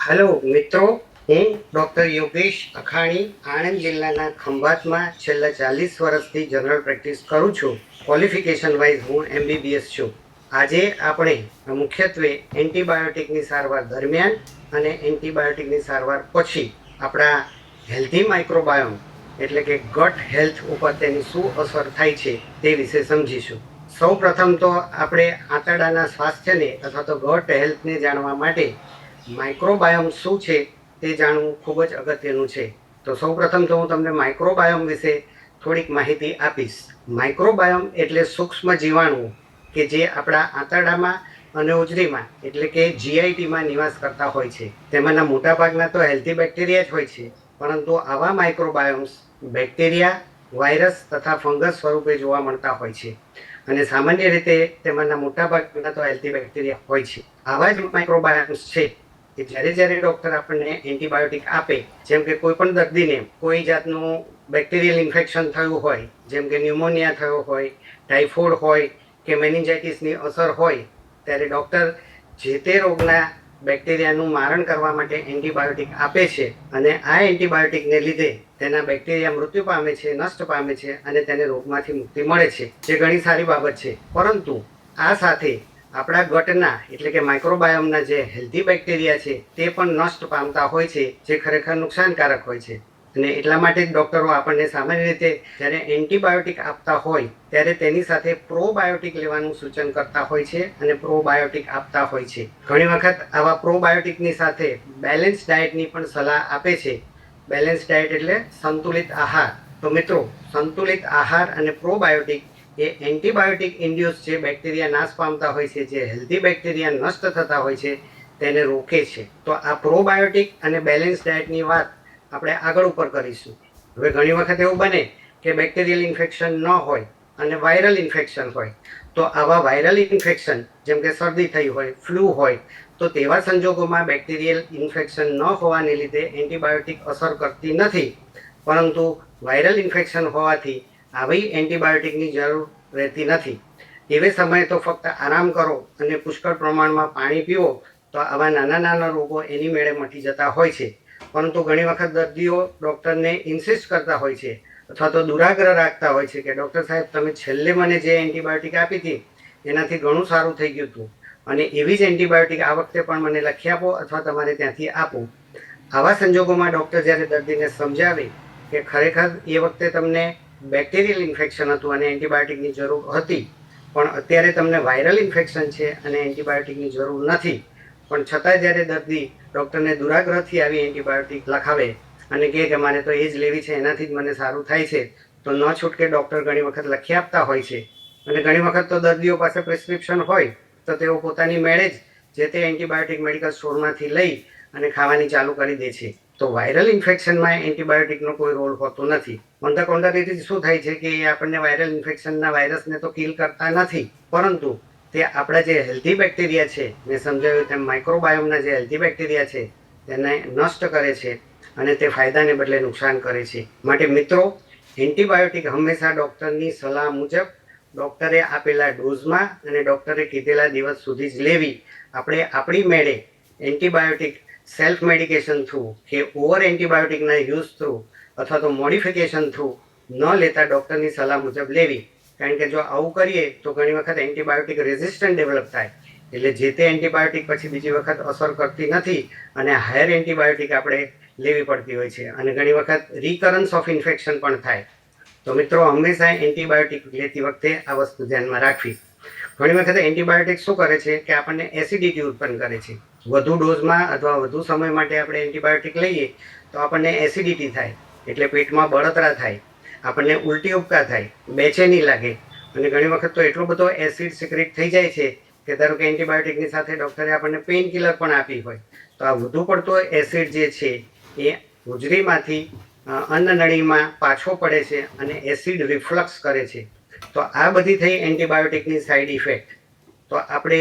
Hello મિત્રો, હું doctor Yogesh અખાણી Anand જિલ્લાના ખંભાતમાં છેલ્લા 40 વર્ષથી જનરલ પ્રેક્ટિસ કરું છું. ક્વોલિફિકેશન વાઇઝ હું MBBS છું. આજે આપણે મુખ્યત્વે એન્ટીબાયોટિકની સારવાર દરમિયાન અને એન્ટીબાયોટિકની સારવાર પછી આપણા હેલ્ધી માઇક્રોબાયોમ એટલે કે ગટ હેલ્થ ઉપર તેની શું અસર થાય છે તે વિશે સમજીશું. સૌ પ્રથમ તો આપણે આંતરડાના સ્વાસ્થ્યને અથવા તો ગટ હેલ્થને જાણવા માટે માઇક્રોબાયોમ શું છે તે જાણવું ખૂબ જ અગત્યનું છે. તો સૌપ્રથમ તો હું તમને માઇક્રોબાયોમ વિશે થોડીક માહિતી આપીશ. માઇક્રોબાયોમ એટલે સૂક્ષ્મ જીવાણુઓ કે જે આપણા આંતરડામાં અને ઉજરીમાં એટલે કે GITમાં નિવાસ કરતા હોય છે. તેમાંના મોટાભાગના તો હેલ્ધી બેક્ટેરિયા જ હોય છે, પરંતુ આવા માઇક્રોબાયોમ્સ બેક્ટેરિયા, વાયરસ તથા ફંગસ સ્વરૂપે જોવા મળતા હોય છે અને સામાન્ય રીતે તેમાંના મોટાભાગના તો હેલ્ધી બેક્ટેરિયા હોય છે. આવા જ માઇક્રોબાયોમ્સ છે કે જ્યારે ડૉક્ટર આપણને એન્ટીબાયોટિક આપે, જેમ કે કોઈ પણ દર્દીને કોઈ જાતનું બેક્ટેરિયલ ઇન્ફેક્શન થયું હોય, જેમ કે ન્યુમોનિયા થયો હોય, ટાઇફોઇડ હોય કે મેનિન્જાઇટિસની અસર હોય, ત્યારે ડૉક્ટર જે તે રોગના બેક્ટેરિયાનું મારણ કરવા માટે એન્ટીબાયોટિક આપે છે અને આ એન્ટીબાયોટિકને લીધે તેના બેક્ટેરિયા મૃત્યુ પામે છે, નષ્ટ પામે છે અને તેને રોગમાંથી મુક્તિ મળે છે, જે ઘણી સારી બાબત છે. પરંતુ આ સાથે આપણા ગટના એટલે કે માઇક્રોબાયોમના જે હેલ્ધી બેક્ટેરિયા છે તે પણ નષ્ટ પામતા હોય છે, જે ખરેખર નુકસાનકારક હોય છે. અને એટલા માટે જ ડૉક્ટરો આપણને સામાન્ય રીતે જ્યારે એન્ટીબાયોટિક આપતા હોય ત્યારે તેની સાથે પ્રોબાયોટિક લેવાનું સૂચન કરતા હોય છે અને પ્રોબાયોટિક આપતા હોય છે. ઘણી વખત આવા પ્રોબાયોટિકની સાથે બેલેન્સ ડાયટની પણ સલાહ આપે છે. બેલેન્સ ડાયટ એટલે સંતુલિત આહાર. તો મિત્રો, સંતુલિત આહાર અને પ્રોબાયોટિક એ એન્ટીબાયોટિક ઇન્ડ્યુસ જે બેક્ટેરિયા નાશ પામતા હોય છે, જે હેલ્ધી બેક્ટેરિયા નષ્ટ થતા હોય છે, તેને રોકે છે. તો આ પ્રોબાયોટિક અને બેલેન્સ ડાયટની વાત આપણે આગળ ઉપર કરીશું. હવે ઘણી વખત એવું બને કે બેક્ટેરિયલ ઇન્ફેક્શન ન હોય અને વાયરલ ઇન્ફેક્શન હોય. તો આવા વાયરલ ઇન્ફેક્શન જેમ કે શરદી થઈ હોય, ફ્લૂ હોય, તો તેવા સંજોગોમાં બેક્ટેરિયલ ઇન્ફેક્શન ન હોવાને લીધે એન્ટીબાયોટિક અસર કરતી નથી, પરંતુ વાયરલ ઇન્ફેક્શન હોવાથી આવી એન્ટીબાયોટિકની જરૂર રહેતી નથી. એવે સમયે તો ફક્ત આરામ કરો અને પુષ્કળ પ્રમાણમાં પાણી પીવો તો આવા નાના નાના રોગો એની મેળે મટી જતા હોય છે. પરંતુ ઘણી વખત દર્દીઓ ડૉક્ટરને ઇન્સિસ્ટ કરતા હોય છે અથવા તો દુરાગ્રહ રાખતા હોય છે કે ડૉક્ટર સાહેબ, તમે છેલ્લે મને જે એન્ટીબાયોટિક આપી હતી એનાથી ઘણું સારું થઈ ગયું હતું અને એવી જ એન્ટીબાયોટિક આ વખતે પણ મને લખી આપો અથવા તમારે ત્યાંથી આપો. આવા સંજોગોમાં ડૉક્ટર જ્યારે દર્દીને સમજાવે કે ખરેખર એ વખતે તમને બેક્ટેરિયલ ઇન્ફેક્શન હતું અને એન્ટીબાયોટિકની જરૂર હતી, પણ અત્યારે તમને વાયરલ ઇન્ફેક્શન છે અને એન્ટીબાયોટિકની જરૂર નથી, પણ છતાં જ્યારે દર્દી ડૉક્ટરને દુરાગ્રહથી આવી એન્ટીબાયોટિક લખાવે અને કહે કે મારે તો એ જ લેવી છે, એનાથી જ મને સારું થાય છે, તો ન છૂટકે ડૉક્ટર ઘણી વખત લખી આપતા હોય છે. અને ઘણી વખત તો દર્દીઓ પાસે પ્રિસ્ક્રિપ્શન હોય તો તેઓ પોતાની મેળે જ જે તે એન્ટીબાયોટિક મેડિકલ સ્ટોરમાંથી લઈ અને ખાવાની ચાલુ કરી દે છે. તો વાયરલ ઇન્ફેક્શનમાં એન્ટીબાયોટિકનો કોઈ રોલ હોતો નથી. ઓન ધ કોન્ટ્રારી શું થાય છે કે એ આપણને વાયરલ ઇન્ફેક્શનના વાયરસને તો કિલ કરતા નથી, પરંતુ તે આપણા જે હેલ્ધી બેક્ટેરિયા છે, મેં સમજાવ્યું તેમ માઇક્રોબાયોમના જે હેલ્ધી બેક્ટેરિયા છે તેને નષ્ટ કરે છે અને તે ફાયદાને બદલે નુકસાન કરે છે. માટે મિત્રો, એન્ટીબાયોટિક હંમેશા ડૉક્ટરની સલાહ મુજબ ડૉક્ટરે આપેલા ડોઝમાં અને ડૉક્ટરે કીધેલા દિવસ સુધી જ લેવી. આપણે આપણી મેળે એન્ટીબાયોટિક સેલ્ફ મેડિકેશન થ્રુ કે ઓવર એન્ટીબાયોટિકના યુઝ થ્રુ અથવા તો મોડિફિકેશન થ્રુ ન લેતા ડૉક્ટરની સલાહ મુજબ લેવી. કારણ કે જો આવું કરીએ તો ઘણી વખત એન્ટીબાયોટિક રેઝિસ્ટન્ટ ડેવલપ થાય, એટલે જે તે એન્ટીબાયોટિક પછી બીજી વખત અસર કરતી નથી અને હાયર એન્ટીબાયોટિક આપણે લેવી પડતી હોય છે અને ઘણી વખત રિકરન્સ ઓફ ઇન્ફેક્શન પણ થાય. તો મિત્રો, હંમેશા એન્ટીબાયોટિક લેતી વખતે આ વસ્તુ ધ્યાનમાં રાખવી. ઘણી વખત એન્ટીબાયોટિક શું કરે છે કે આપણને એસિડિટી ઉત્પન્ન કરે છે. વધુ ડોઝમાં અથવા વધુ સમય માટે આપણે એન્ટીબાયોટિક લઈએ તો આપણને એસિડિટી થાય, એટલે પેટમાં બળતરા થાય, આપણને ઉલટી ઉપકા થાય, બેચેની લાગે અને ઘણી વખત તો એટલો બધો એસિડ સિક્રેટ થઈ જાય છે કે ધારો કે એન્ટીબાયોટિકની સાથે ડૉક્ટરે આપણને પેઇન કિલર પણ આપી હોય, તો આ વધુ પડતો એસિડ જે છે એ હોજરીમાંથી અન્નનળીમાં પાછો પડે છે અને એસિડ રિફ્લક્સ કરે છે. તો આ બધી થઈ એન્ટીબાયોટિકની સાઈડ ઇફેક્ટ. તો આપણે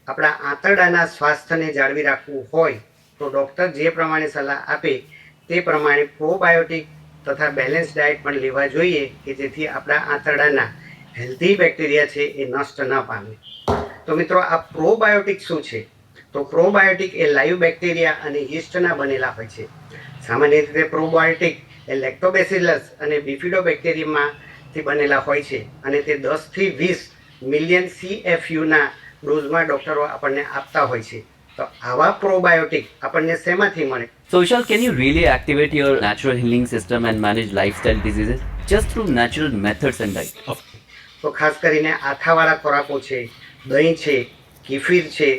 આપણા આંતરડાના સ્વાસ્થ્યને જાળવી રાખવું હોય તો ડૉક્ટર જે પ્રમાણે સલાહ આપે તે પ્રમાણે પ્રોબાયોટિક તથા બેલેન્સ ડાયટ પણ લેવા જોઈએ કે જેથી આપણા આંતરડાના હેલ્ધી બેક્ટેરિયા છે એ નષ્ટ ન પામે. તો મિત્રો, આ પ્રોબાયોટિક શું છે? તો પ્રોબાયોટિક એ લાઈવ બેક્ટેરિયા અને યીસ્ટના બનેલા હોય છે. સામાન્ય રીતે પ્રોબાયોટિક એ લેક્ટોબેસિલસ અને બિફિડોબેક્ટેરિયમમાંથી બનેલા હોય છે અને તે 10 થી 20 મિલિયન CFUના ડોઝમાં ડૉક્ટરો આપણને આપતા હોય છે. તો આવા પ્રોબાયોટિક આપણને શેમાંથી મળે? So, Vishal, can you really activate your natural healing system and manage lifestyle diseases just through natural methods and diet? તો ખાસ કરીને આથાવાળા ખોરાકો છે, દહીં છે, કીફીર છે,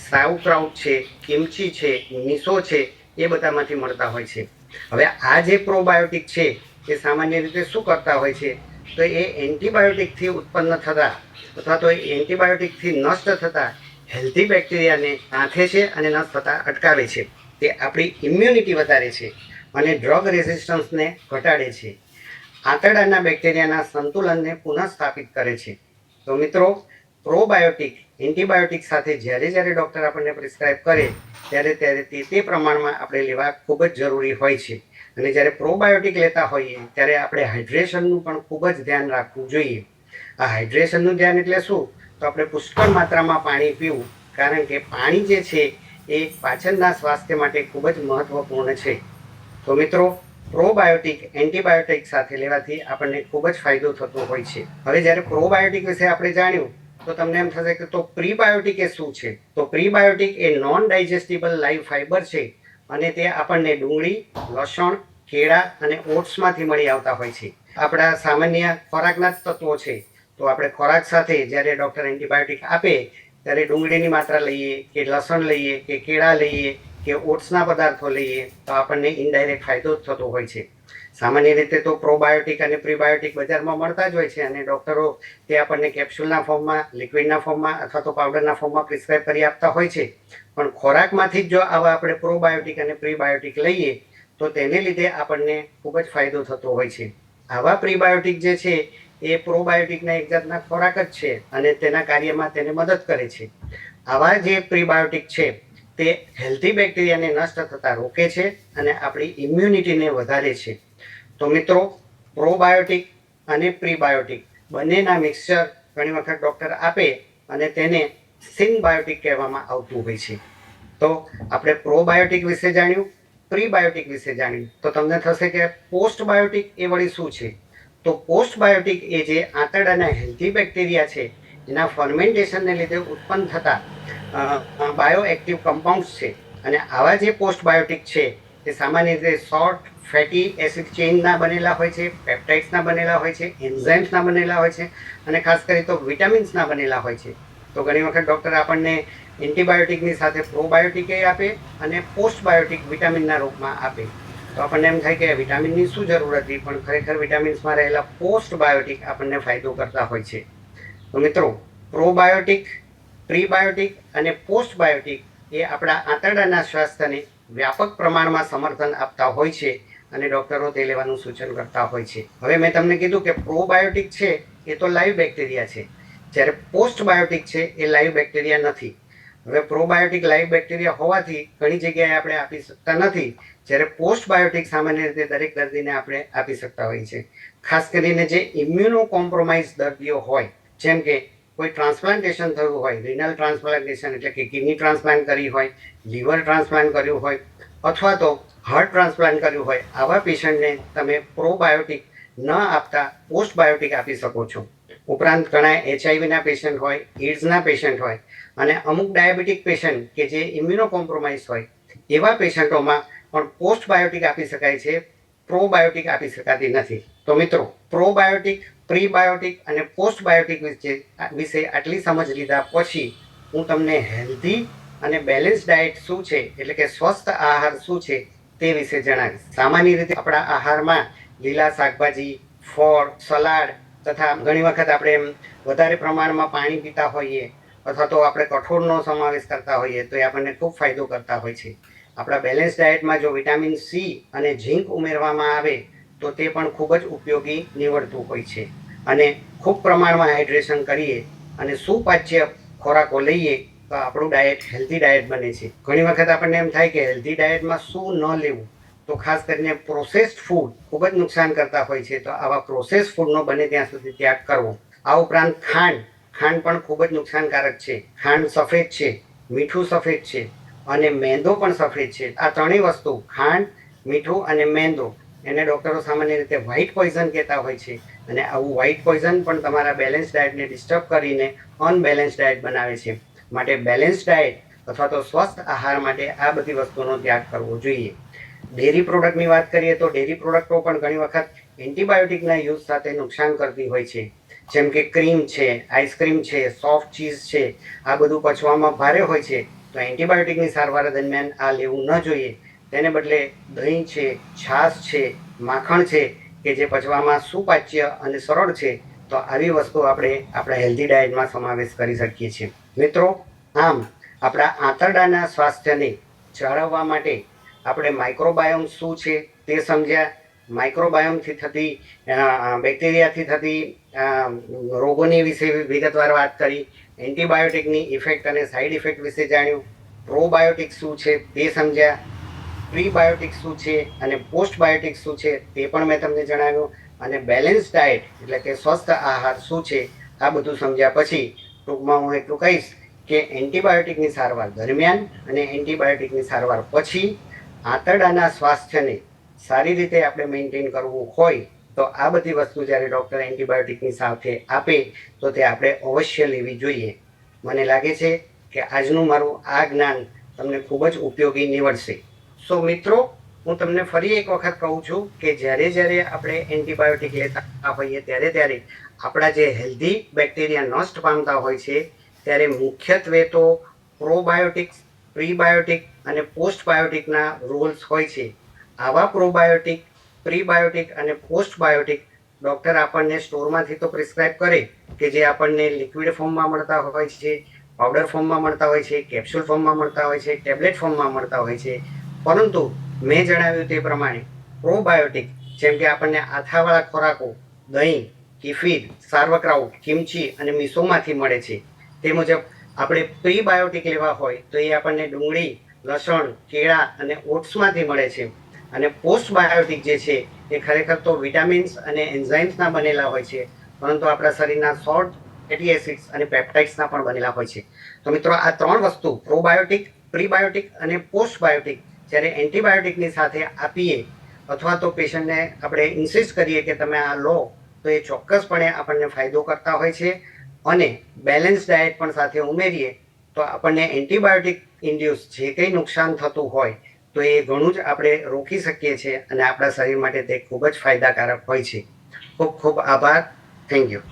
સાઉક્રાઉટ છે, કિમચી છે, મિસો છે, એ બધામાંથી મળતા હોય છે. હવે આ જે પ્રોબાયોટિક છે એ સામાન્ય રીતે શું કરતા હોય છે? તો એ એન્ટીબાયોટિકથી ઉત્પન્ન થતા અથવા તો એન્ટીબાયોટિકથી નષ્ટ થતા હેલ્ધી બેક્ટેરિયાને નાથે છે અને નષ્ટ થતાં અટકાવે છે. તે આપણી ઇમ્યુનિટી વધારે છે અને ડ્રગ રેઝિસ્ટન્સને ઘટાડે છે. આંતરડાના બેક્ટેરિયાના સંતુલનને પુનઃસ્થાપિત કરે છે. તો મિત્રો, પ્રોબાયોટિક એન્ટીબાયોટિક સાથે જ્યારે ડૉક્ટર આપણને પ્રિસ્ક્રાઇબ કરે ત્યારે તે પ્રમાણમાં આપણે લેવા ખૂબ જ જરૂરી હોય છે. અને જ્યારે પ્રોબાયોટિક લેતા હોઈએ ત્યારે આપણે હાઇડ્રેશનનું પણ ખૂબ જ ધ્યાન રાખવું જોઈએ. આ હાઇડ્રેશનનું ધ્યાન એટલે શું? તો આપણે પુષ્કળ માત્રામાં પાણી પીવું, કારણ કે પાણી જે છે એ પાચનના સ્વાસ્થ્ય માટે ખૂબ જ મહત્વપૂર્ણ છે. તો મિત્રો, પ્રોબાયોટિક એન્ટીબાયોટિક સાથે લેવાથી આપણને ખૂબ જ ફાયદો થતો હોય છે. હવે જ્યારે પ્રોબાયોટિક વિશે આપણે જાણ્યું તો તમને એમ થશે કે તો પ્રીબાયોટિક એ શું છે? તો પ્રીબાયોટિક એ નોન ડાયજેસ્ટિબલ લાઈવ ફાઈબર છે અને તે આપણને ડુંગળી, લસણ, કેળા અને ઓટ્સમાંથી મળી આવતા હોય છે. આપણા સામાન્ય ખોરાકના જ તત્વો છે. તો આપણે ખોરાક સાથે જ્યારે ડૉક્ટર એન્ટીબાયોટિક આપે ત્યારે ડુંગળીની માત્રા લઈએ કે લસણ લઈએ કે કેળા લઈએ કે ઓટ્સના પદાર્થો લઈએ તો આપણને ઇનડાયરેક્ટ ફાયદો જ થતો હોય છે. સામાન્ય રીતે તો પ્રોબાયોટિક અને પ્રીબાયોટિક બજારમાં મળતા જ હોય છે અને ડૉક્ટરો તે આપણને કેપ્સ્યુલના ફોર્મમાં, લિક્વિડના ફોર્મમાં અથવા તો પાવડરના ફોર્મમાં પ્રિસ્ક્રાઇબ કરી આપતા હોય છે. પણ ખોરાકમાંથી જ જો આવા આપણે પ્રોબાયોટિક અને પ્રીબાયોટિક લઈએ તો તેને લીધે આપણને ખૂબ જ ફાયદો થતો હોય છે. આવા પ્રીબાયોટિક જે છે એ પ્રોબાયોટિકના એક જાતના ખોરાક જ છે અને તેના કાર્યમાં તેને મદદ કરે છે. આવા જે પ્રીબાયોટિક છે તે હેલ્ધી બેક્ટેરિયાને નષ્ટ થતાં રોકે છે અને આપણી ઇમ્યુનિટીને વધારે છે. તો મિત્રો, પ્રોબાયોટિક અને પ્રીબાયોટિક બંનેના મિક્સચર ઘણી વખત ડૉક્ટર આપે અને તેને સિનબાયોટિક કહેવામાં આવતું હોય છે. તો આપણે પ્રોબાયોટિક વિશે જાણ્યું, પ્રીબાયોટિક વિશે જાણ્યું. તો તમને થશે કે પોસ્ટબાયોટિક એ વળી શું છે? તો પોસ્ટબાયોટિક એ જે આંતરડાના હેલ્ધી બેક્ટેરિયા છે એના ફર્મેન્ટેશનને લીધે ઉત્પન્ન થતા બાયોએક્ટિવ કમ્પાઉન્ડ્સ છે. અને આવા જે પોસ્ટબાયોટિક છે તે સામાન્ય રીતે શોર્ટ ફેટી એસિડ ચેઇનના બનેલા હોય છે, પેપ્ટાઇડ્સના બનેલા હોય છે, એન્ઝાઇમ્સના બનેલા હોય છે અને ખાસ કરી તો વિટામિન્સના બનેલા હોય છે. તો ઘણી વખત ડૉક્ટર આપણને એન્ટીબાયોટિકની સાથે પ્રોબાયોટિક આપે અને પોસ્ટબાયોટિક વિટામિનના રૂપમાં આપે. તો આપણને એમ થાય કે વિટામિનની શું જરૂર હતી, પણ ખરેખર વિટામિન્સમાં રહેલા પોસ્ટબાયોટિક આપણને ફાયદો કરતા હોય છે. તો મિત્રો, પ્રોબાયોટિક, પ્રીબાયોટિક અને પોસ્ટબાયોટિક એ આપણા આંતરડાના સ્વાસ્થ્યને વ્યાપક પ્રમાણમાં સમર્થન આપતા હોય છે અને ડૉક્ટરો તે લેવાનું સૂચન કરતા હોય છે. હવે મેં તમને કીધું કે પ્રોબાયોટિક છે એ તો લાઈવ બેક્ટેરિયા છે, જ્યારે પોસ્ટબાયોટિક છે એ લાઈવ બેક્ટેરિયા નથી. હવે પ્રોબાયોટિક લાઈવ બેક્ટેરિયા હોવાથી ઘણી જગ્યાએ આપણે આપી શકતા નથી, જ્યારે પોસ્ટબાયોટિક સામાન્ય રીતે દરેક દર્દીને આપણે આપી શકતા હોઈએ છીએ. ખાસ કરીને જે ઇમ્યુનો કોમ્પ્રોમાઇઝ દર્દીઓ હોય, જેમ કે કોઈ ટ્રાન્સપ્લાન્ટેશન થયું હોય, રિનલ ટ્રાન્સપ્લાન્ટેશન એટલે કે કિડની ટ્રાન્સપ્લાન્ટ કરી હોય, લીવર ટ્રાન્સપ્લાન્ટ કર્યું હોય અથવા તો હાર્ટ ટ્રાન્સપ્લાન્ટ કર્યું હોય, આવા પેશન્ટને તમે પ્રોબાયોટિક ન આપતા પોસ્ટબાયોટિક આપી શકો છો. ઉપરાંત ઘણા HIV પેશન્ટ હોય, એડ્સના પેશન્ટ હોય અને અમુક ડાયાબિટીક પેશન્ટ કે જે ઇમ્યુનો કોમ્પ્રોમાઇઝ હોય, એવા પેશન્ટોમાં પણ પોસ્ટબાયોટિક આપી શકાય છે, પ્રોબાયોટિક આપી શકાતી નથી. તો મિત્રો, પ્રોબાયોટિક, પ્રીબાયોટિક અને પોસ્ટબાયોટિક વિશે આટલી સમજ લીધા પછી હું તમને હેલ્ધી અને બેલેન્સ ડાયટ શું છે, એટલે કે સ્વસ્થ આહાર શું છે તે વિશે જણાવીશ. સામાન્ય રીતે આપણા આહારમાં લીલા શાકભાજી, ફળ, સલાડ તથા ઘણી વખત આપણે વધારે પ્રમાણમાં પાણી પીતા હોઈએ અથવા તો આપણે કઠોળનો સમાવેશ કરતા હોઈએ તો એ આપણને ખૂબ ફાયદો કરતા હોય છે. આપણા બેલેન્સ ડાયટમાં જો વિટામિન સી અને ઝીંક ઉમેરવામાં આવે તો તે પણ ખૂબ જ ઉપયોગી નીવડતું હોય છે. અને ખૂબ પ્રમાણમાં હાઇડ્રેશન કરીએ અને સુપાચ્ય ખોરાકો લઈએ તો આપણું ડાયટ હેલ્ધી ડાયટ બને છે. ઘણી વખત આપણને એમ થાય કે હેલ્ધી ડાયટમાં શું ન લેવું, તો ખાસ કરીને પ્રોસેસ્ડ ફૂડ ખૂબ જ નુકસાન કરતા હોય છે. તો આવા પ્રોસેસ્ડ ફૂડનો બને ત્યાં સુધી ત્યાગ કરવો. આ ઉપરાંત ખાંડ પણ ખૂબ જ નુકસાનકારક છે. ખાંડ સફેદ છે મીઠું સફેદ છે અને મેંદો પણ સફેદ છે. આ ત્રણેય વસ્તુ ખાંડ, મીઠું અને મેંદો એને ડૉક્ટરો સામાન્ય રીતે વ્હાઇટ પોઈઝન કહેતા હોય છે. અને આવું વ્હાઇટ પોઈઝન પણ તમારા બેલેન્સ ડાયટને ડિસ્ટર્બ કરીને અનબેલેન્સ ડાયટ બનાવે છે. માટે બેલેન્સ ડાયટ અથવા તો સ્વસ્થ આહાર માટે આ બધી વસ્તુનો ત્યાગ કરવો જોઈએ. ડેરી પ્રોડક્ટની વાત કરીએ તો ડેરી પ્રોડક્ટો પણ ઘણી વખત એન્ટીબાયોટિકના યુઝ સાથે નુકસાન કરતી હોય છે. જેમ કે ક્રીમ છે, આઈસ્ક્રીમ છે, સોફ્ટ ચીઝ છે, આ બધું પચવામાં ભારે હોય છે. તો એન્ટીબાયોટિકની સારવાર દરમિયાન આ લેવું ન જોઈએ. તેને બદલે દહીં છે, છાશ છે, માખણ છે કે જે પચવામાં સુપાચ્ય અને સરળ છે, તો આવી વસ્તુ આપણે આપણા હેલ્ધી ડાયટમાં સમાવેશ કરી શકીએ છીએ. મિત્રો, આમ આપણા આંતરડાના સ્વાસ્થ્યને જાળવવા માટે આપણે માઇક્રોબાયોમ શું છે તે સમજ્યા, માઇક્રોબાયોમથી થતી બેક્ટેરિયાથી થતી રોગોની વિશે વિગતવાર વાત કરી, એન્ટીબાયોટિકની ઇફેક્ટ અને સાઇડ ઇફેક્ટ વિશે જાણ્યું, પ્રોબાયોટિક શું છે તે સમજ્યા, પ્રીબાયોટિક શું છે અને પોસ્ટબાયોટિક શું છે તે પણ મેં તમને જણાવ્યું, અને બેલેન્સ ડાયટ એટલે કે સ્વસ્થ આહાર શું છે આ બધું સમજ્યા પછી ટૂંકમાં હું એટલું કહીશ કે એન્ટીબાયોટિકની સારવાર દરમિયાન અને એન્ટીબાયોટિકની સારવાર પછી આંતરડાના સ્વાસ્થ્યને સારી રીતે આપણે મેન્ટેન કરવું હોય તો આ બધી વસ્તુ જ્યારે ડૉક્ટર એન્ટીબાયોટિકની સાથે આપે તો તે આપણે અવશ્ય લેવી જોઈએ. મને લાગે છે કે આજનું મારું આ જ્ઞાન તમને ખૂબ જ ઉપયોગી નીવડશે. સો મિત્રો, હું તમને ફરી એક વખત કહું છું કે જ્યારે જ્યારે આપણે એન્ટીબાયોટિક લેતા હોઈએ ત્યારે આપણા જે હેલ્ધી બેક્ટેરિયા નષ્ટ પામતા હોય છે ત્યારે મુખ્યત્વે તો પ્રોબાયોટિક્સ, પ્રીબાયોટિક અને પોસ્ટબાયોટિકના રોલ્સ હોય છે. આવા પ્રોબાયોટિક, પ્રીબાયોટિક અને પોસ્ટબાયોટિક ડૉક્ટર આપણને સ્ટોરમાંથી તો પ્રિસ્ક્રાઇબ કરે કે જે આપણને લિક્વિડ ફોર્મમાં મળતા હોય છે, પાવડર ફોર્મમાં મળતા હોય છે, કેપ્સ્યુલ ફોર્મમાં મળતા હોય છે, ટેબ્લેટ ફોર્મમાં મળતા હોય છે. પરંતુ મેં જણાવ્યું તે પ્રમાણે પ્રોબાયોટિક જેમ કે આપણને આથાવાળા ખોરાકો દહીં, કીફીર, સાર્વક્રાઉટ, કિમચી અને મીસોમાંથી મળે છે. તે મુજબ આપણે પ્રીબાયોટિક લેવા હોય તો એ આપણને ડુંગળી, લસણ, કેળા અને ઓટ્સમાંથી મળે છે. અને પોસ્ટબાયોટિક જે છે એ ખરેખર તો વિટામિન્સ અને એન્ઝાઇમ્સના બનેલા હોય છે, પરંતુ આપણા શરીરના શોર્ટ ફેટી એસિડ્સ અને પેપ્ટાઇડ્સના પણ બનેલા હોય છે. તો મિત્રો, આ ત્રણ વસ્તુ પ્રોબાયોટિક, પ્રીબાયોટિક અને પોસ્ટબાયોટિક જ્યારે એન્ટીબાયોટિકની સાથે આપીએ અથવા તો પેશન્ટને આપણે ઇન્સિસ્ટ કરીએ કે તમે આ લો તો એ ચોક્કસપણે આપણને ફાયદો કરતા હોય છે. અને બેલેન્સ ડાયટ પણ સાથે ઉમેરીએ તો આપણને એન્ટીબાયોટિક ઇન્ડ્યુસ જે કંઈ નુકસાન થતું હોય તો એ ઘણું જ આપણે રોકી શકીએ છીએ અને આપણા શરીર માટે તે ખૂબ જ ફાયદાકારક હોય છે. ખૂબ ખૂબ આભાર. Thank you.